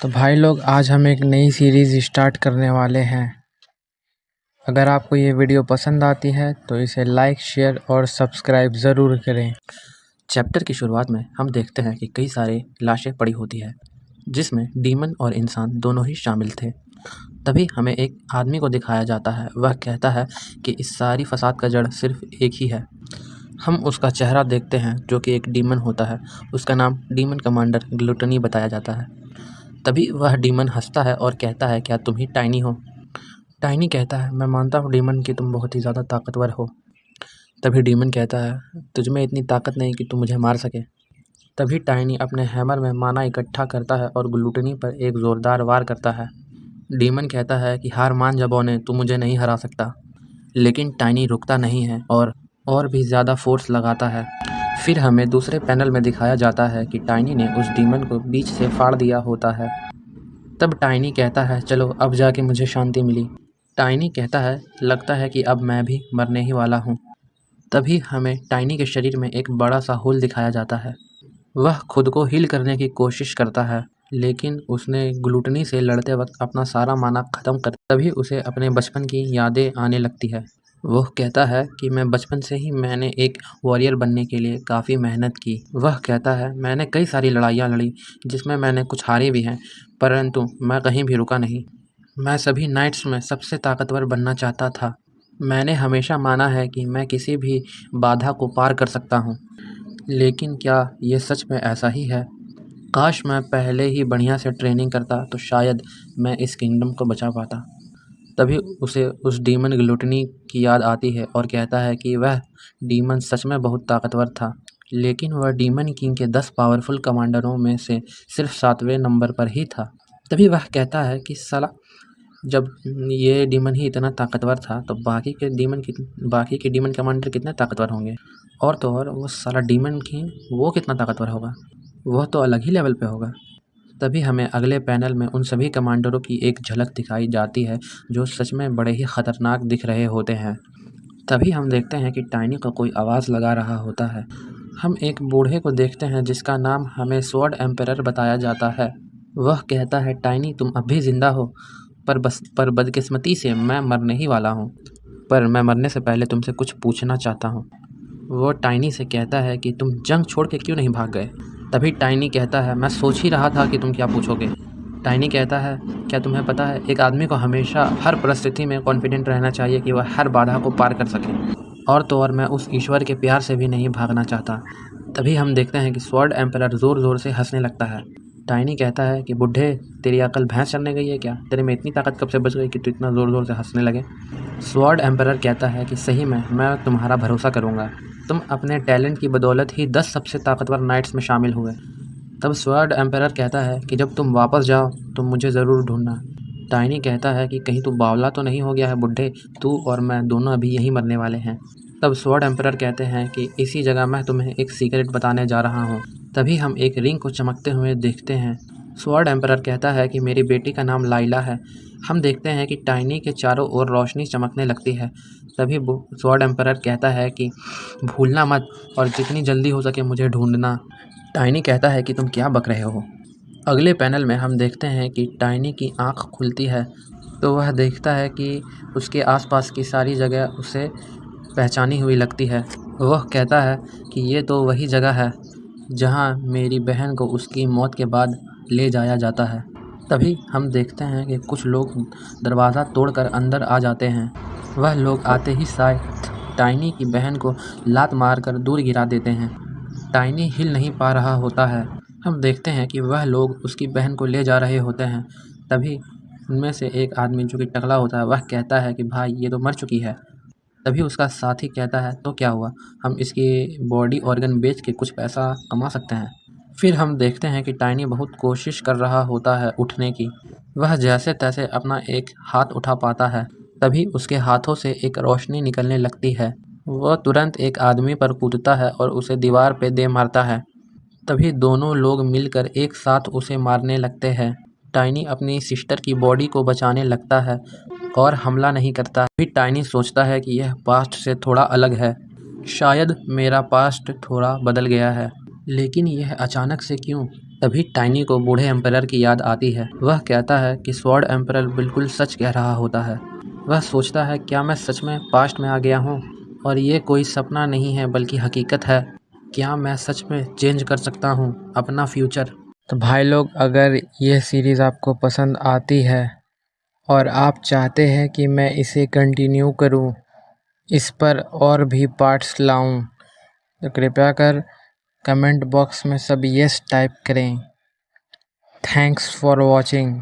तो भाई लोग, आज हम एक नई सीरीज़ स्टार्ट करने वाले हैं। अगर आपको ये वीडियो पसंद आती है तो इसे लाइक, शेयर और सब्सक्राइब ज़रूर करें। चैप्टर की शुरुआत में हम देखते हैं कि कई सारे लाशें पड़ी होती है, जिसमें डीमन और इंसान दोनों ही शामिल थे। तभी हमें एक आदमी को दिखाया जाता है। वह कहता है कि इस सारी फसाद का जड़ सिर्फ एक ही है। हम उसका चेहरा देखते हैं, जो कि एक डीमन होता है। उसका नाम डीमन कमांडर ग्लूटनी बताया जाता है। तभी वह डीमन हंसता है और कहता है, क्या तुम ही टाइनी हो? टाइनी कहता है, मैं मानता हूँ डीमन कि तुम बहुत ही ज़्यादा ताकतवर हो। तभी डीमन कहता है, तुझ में इतनी ताकत नहीं कि तुम मुझे मार सके। तभी टाइनी अपने हैमर में माना इकट्ठा करता है और ग्लूटनी पर एक ज़ोरदार वार करता है। डीमन कहता है कि हार मान जा बौने, तू मुझे नहीं हरा सकता। लेकिन टाइनी रुकता नहीं है और भी ज़्यादा फोर्स लगाता है। फिर हमें दूसरे पैनल में दिखाया जाता है कि टाइनी ने उस डीमन को बीच से फाड़ दिया होता है। तब टाइनी कहता है, चलो अब जाके मुझे शांति मिली। टाइनी कहता है, लगता है कि अब मैं भी मरने ही वाला हूँ। तभी हमें टाइनी के शरीर में एक बड़ा सा होल दिखाया जाता है। वह खुद को हील करने की कोशिश करता है, लेकिन उसने ग्लूटनी से लड़ते वक्त अपना सारा माना ख़त्म कर तभी उसे अपने बचपन की यादें आने लगती है। वह कहता है कि मैं बचपन से ही मैंने एक वॉरियर बनने के लिए काफ़ी मेहनत की। वह कहता है, मैंने कई सारी लड़ाइयाँ लड़ी, जिसमें मैंने कुछ हारे भी हैं, परंतु मैं कहीं भी रुका नहीं। मैं सभी नाइट्स में सबसे ताकतवर बनना चाहता था। मैंने हमेशा माना है कि मैं किसी भी बाधा को पार कर सकता हूँ। लेकिन क्या ये सच में ऐसा ही है? काश मैं पहले ही बढ़िया से ट्रेनिंग करता तो शायद मैं इस किंगडम को बचा पाता। तभी उसे उस डीमन ग्लूटनी की याद आती है और कहता है कि वह डीमन सच में बहुत ताकतवर था, लेकिन वह डीमन किंग के 10 पावरफुल कमांडरों में से सिर्फ 7वें नंबर पर ही था। तभी वह कहता है कि साला, जब ये डीमन ही इतना ताकतवर था तो बाकी के डीमन कमांडर कितने ताकतवर होंगे। और तो और वो साला डीमन किंग, वो कितना ताकतवर होगा, वह तो अलग ही लेवल पे होगा। तभी हमें अगले पैनल में उन सभी कमांडरों की एक झलक दिखाई जाती है, जो सच में बड़े ही ख़तरनाक दिख रहे होते हैं। तभी हम देखते हैं कि टाइनी को कोई आवाज़ लगा रहा होता है। हम एक बूढ़े को देखते हैं जिसका नाम हमें स्वॉर्ड एम्परर बताया जाता है। वह कहता है, टाइनी तुम अब भी ज़िंदा हो, पर बदकिस्मती से मैं मरने ही वाला हूँ। पर मैं मरने से पहले तुमसे कुछ पूछना चाहता हूँ। वो टाइनी से कहता है कि तुम जंग छोड़ के क्यों नहीं भाग गए। तभी टाइनी कहता है, मैं सोच ही रहा था कि तुम क्या पूछोगे। टाइनी कहता है, क्या तुम्हें पता है, एक आदमी को हमेशा हर परिस्थिति में कॉन्फिडेंट रहना चाहिए कि वह हर बाधा को पार कर सके। और तो और मैं उस ईश्वर के प्यार से भी नहीं भागना चाहता। तभी हम देखते हैं कि स्वॉर्ड एम्परर ज़ोर ज़ोर से हंसने लगता है। टाइनी कहता है कि बुढ़े, तेरी अकल भैंस चरने गई है क्या? तेरे में इतनी ताकत कब से बच गई कि तू इतना ज़ोर ज़ोर से हंसने लगे? स्वॉर्ड एम्परर कहता है कि सही में मैं तुम्हारा भरोसा करूँगा। तुम अपने टैलेंट की बदौलत ही 10 सबसे ताकतवर नाइट्स में शामिल हुए। तब स्वॉर्ड एम्परर कहता है कि जब तुम वापस जाओ तो मुझे ज़रूर ढूंढना। टाइनी कहता है कि कहीं तू बावला तो नहीं हो गया है बुढ़े, तू और मैं दोनों अभी यहीं मरने वाले हैं। तब स्वॉर्ड एम्परर कहते हैं कि इसी जगह मैं तुम्हें एक सीक्रेट बताने जा रहा हूँ। तभी हम एक रिंग को चमकते हुए देखते हैं। स्वॉर्ड एम्परर कहता है कि मेरी बेटी का नाम लाइला है। हम देखते हैं कि टाइनी के चारों ओर रोशनी चमकने लगती है। तभी स्वॉर्ड एम्परर कहता है कि भूलना मत और जितनी जल्दी हो सके मुझे ढूंढना। टाइनी कहता है कि तुम क्या बक रहे हो। अगले पैनल में हम देखते हैं कि टाइनी की आंख खुलती है तो वह देखता है कि उसके आसपास की सारी जगह उसे पहचानी हुई लगती है। वह कहता है कि ये तो वही जगह है जहां मेरी बहन को उसकी मौत के बाद ले जाया जाता है। तभी हम देखते हैं कि कुछ लोग दरवाज़ा तोड़कर अंदर आ जाते हैं। वह लोग आते ही साथ टाइनी की बहन को लात मारकर दूर गिरा देते हैं। टाइनी हिल नहीं पा रहा होता है। हम देखते हैं कि वह लोग उसकी बहन को ले जा रहे होते हैं। तभी उनमें से एक आदमी, जो कि टकला होता है, वह कहता है कि भाई ये तो मर चुकी है। तभी उसका साथी कहता है, तो क्या हुआ, हम इसकी बॉडी ऑर्गन बेच के कुछ पैसा कमा सकते हैं। फिर हम देखते हैं कि टाइनी बहुत कोशिश कर रहा होता है उठने की। वह जैसे तैसे अपना एक हाथ उठा पाता है। तभी उसके हाथों से एक रोशनी निकलने लगती है। वह तुरंत एक आदमी पर कूदता है और उसे दीवार पे दे मारता है। तभी दोनों लोग मिलकर एक साथ उसे मारने लगते हैं। टाइनी अपनी सिस्टर की बॉडी को बचाने लगता है और हमला नहीं करता। अभी टाइनी सोचता है कि यह पास्ट से थोड़ा अलग है। शायद मेरा पास्ट थोड़ा बदल गया है, लेकिन यह अचानक से क्यों? तभी टाइनी को बूढ़े एम्परर की याद आती है। वह कहता है कि स्वॉर्ड एम्परर बिल्कुल सच कह रहा होता है। वह सोचता है, क्या मैं सच में पास्ट में आ गया हूँ और ये कोई सपना नहीं है बल्कि हकीकत है। क्या मैं सच में चेंज कर सकता हूँ अपना फ्यूचर। तो भाई लोग, अगर ये सीरीज़ आपको पसंद आती है और आप चाहते हैं कि मैं इसे कंटिन्यू करूं, इस पर और भी पार्ट्स लाऊं, तो कृपया कर कमेंट बॉक्स में सब यस टाइप करें। Thanks for watching.